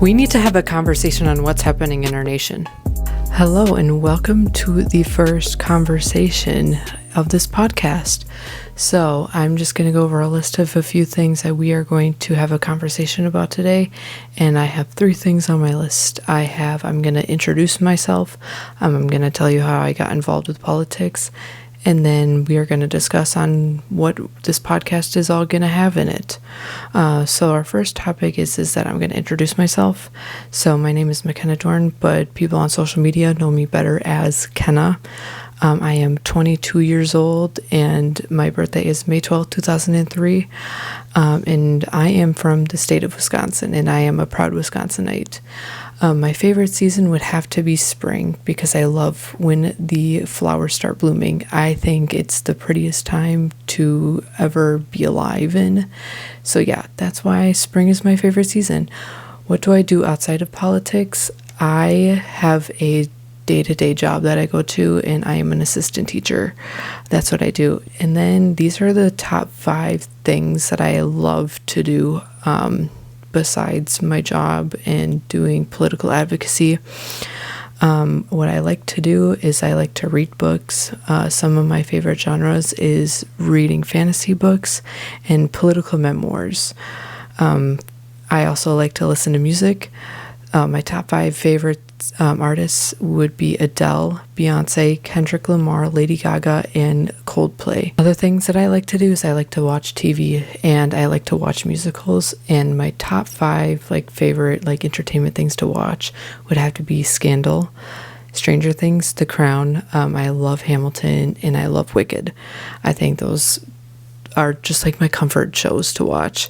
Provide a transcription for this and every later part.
We need to have a conversation on what's happening in our nation. Hello, and welcome to the first conversation of this podcast. So I'm just going to go over a list of a few things that we are going to have a conversation about today. And I have 3 things on my list. I'm going to introduce myself. I'm going to tell you how I got involved with politics. And then we are going to discuss on what this podcast is all going to have in it. So our first topic is that I'm going to introduce myself. So my name is McKenna Dorn, but people on social media know me better as Kenna. I am 22 years old, and my birthday is May 12, 2003. And I am from the state of Wisconsin, and I am a proud Wisconsinite. My favorite season would have to be spring because I love when the flowers start blooming. I think it's the prettiest time to ever be alive in. So yeah, that's why spring is my favorite season. What do I do outside of politics? I have a day-to-day job that I go to, and I am an assistant teacher. That's what I do. And then these are the top 5 things that I love to do besides my job and doing political advocacy. What I like to do is I like to read books. Some of my favorite genres is reading fantasy books and political memoirs. I also like to listen to music. My top 5 favorite artists would be Adele, Beyonce, Kendrick Lamar, Lady Gaga, and Coldplay. Other things that I like to do is I like to watch TV and I like to watch musicals. And my top 5 favorite entertainment things to watch would have to be Scandal, Stranger Things, The Crown. I love Hamilton, and I love Wicked. I think those are just my comfort shows to watch.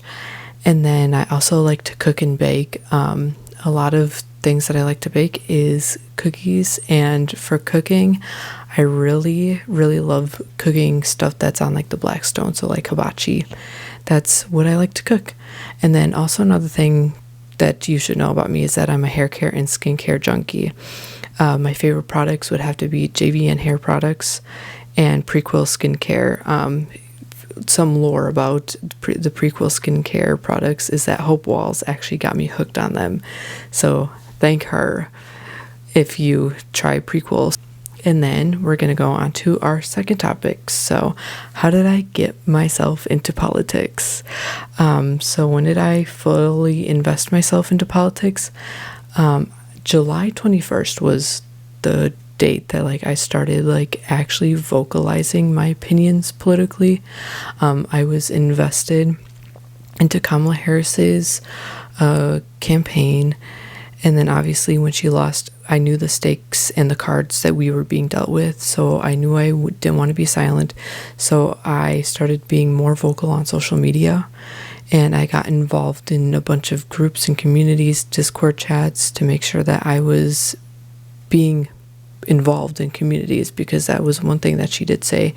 And then I also like to cook and bake. A lot of things that I like to bake is cookies, and for cooking, I really, really love cooking stuff that's on the black stone, so hibachi. That's what I like to cook. And then also another thing that you should know about me is that I'm a hair care and skincare junkie. My favorite products would have to be JVN hair products and Prequel skincare. Some lore about the Prequel skincare products is that Hope Walls actually got me hooked on them. So thank her if you try Prequels. And then we're going to go on to our second topic. So how did I get myself into politics? So when did I fully invest myself into politics? July 21st was the date that I started actually vocalizing my opinions politically. I was invested into Kamala Harris's campaign, and then obviously when she lost, I knew the stakes and the cards that we were being dealt with, so I knew I didn't want to be silent. So I started being more vocal on social media, and I got involved in a bunch of groups and communities, Discord chats, to make sure that I was being involved in communities, because that was one thing that she did say,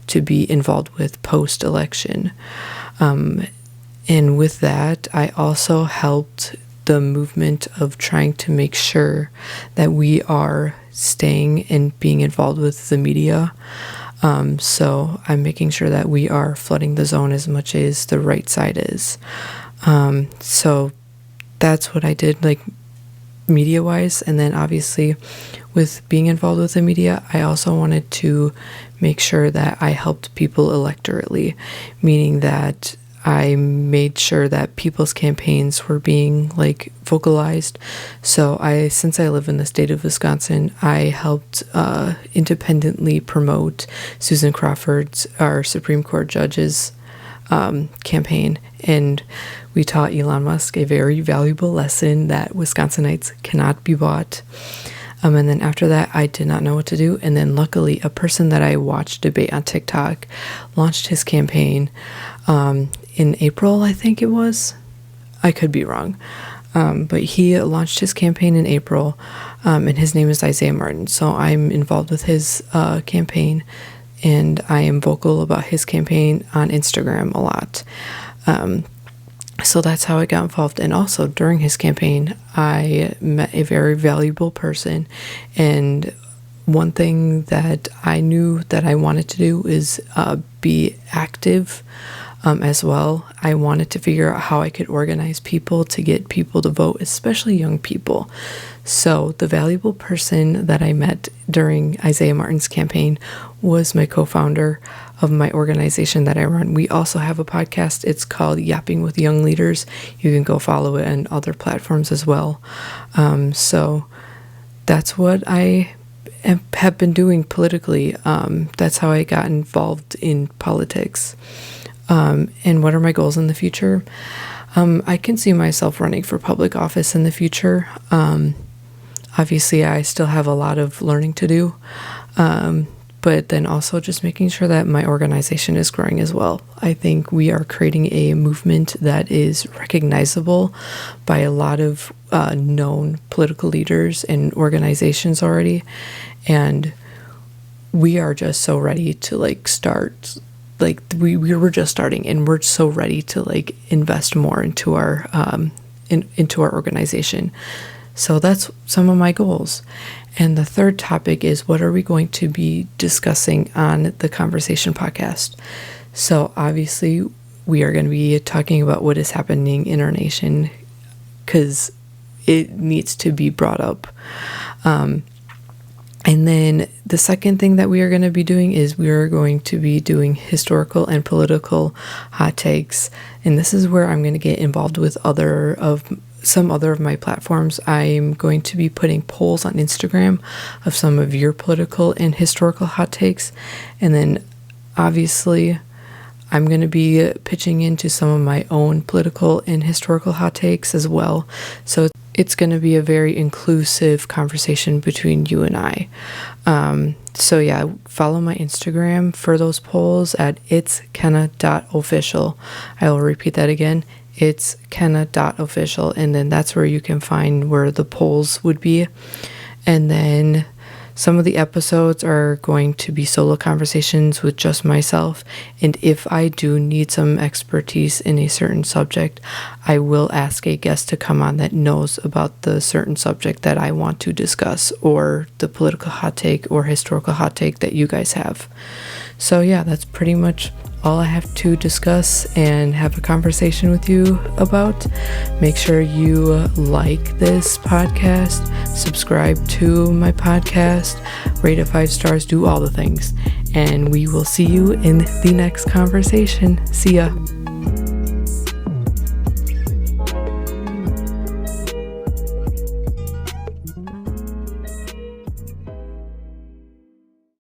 to be involved with post-election. And with that, I also helped the movement of trying to make sure that we are staying and being involved with the media. So I'm making sure that we are flooding the zone as much as the right side is. So that's what I did, media-wise. And then obviously with being involved with the media, I also wanted to make sure that I helped people electorally, meaning that I made sure that people's campaigns were being vocalized. So since I live in the state of Wisconsin, I helped independently promote Susan Crawford's, our Supreme Court judge's campaign, and we taught Elon Musk a very valuable lesson that Wisconsinites cannot be bought. And then after that, I did not know what to do. And then luckily, a person that I watched debate on TikTok launched his campaign in April, I think it was. I could be wrong. But he launched his campaign in April, and his name is Isaiah Martin. So I'm involved with his campaign, and I am vocal about his campaign on Instagram a lot. So that's how I got involved. And also during his campaign, I met a very valuable person. And one thing that I knew that I wanted to do is be active as well. I wanted to figure out how I could organize people to get people to vote, especially young people. So the valuable person that I met during Isaiah Martin's campaign was my co-founder of my organization that I run. We also have a podcast. It's called Yapping with Young Leaders. You can go follow it on other platforms as well. So that's what I have been doing politically. That's how I got involved in politics. And what are my goals in the future? I can see myself running for public office in the future. Obviously, I still have a lot of learning to do, but then also just making sure that my organization is growing as well. I think we are creating a movement that is recognizable by a lot of known political leaders and organizations already, and we are just so ready to start. We were just starting, and we're so ready to invest more into our into our organization. So that's some of my goals. And the third topic is, what are we going to be discussing on the Konversation podcast? So obviously we are going to be talking about what is happening in our nation, because it needs to be brought up. And then the second thing that we are going to be doing is we are going to be doing historical and political hot takes. And this is where I'm going to get involved with some other of my platforms. I'm going to be putting polls on Instagram of some of your political and historical hot takes. And then obviously I'm going to be pitching into some of my own political and historical hot takes as well. So it's going to be a very inclusive conversation between you and I. So yeah, follow my Instagram for those polls at itskenna.official. I will repeat that again. It's kenna.official, and then that's where you can find where the polls would be. And then some of the episodes are going to be solo conversations with just myself, and if I do need some expertise in a certain subject, I will ask a guest to come on that knows about the certain subject that I want to discuss, or the political hot take or historical hot take that you guys have. So yeah, that's pretty much all I have to discuss and have a conversation with you about. Make sure you like this podcast, subscribe to my podcast, rate it 5 stars, do all the things. And we will see you in the next conversation. See ya.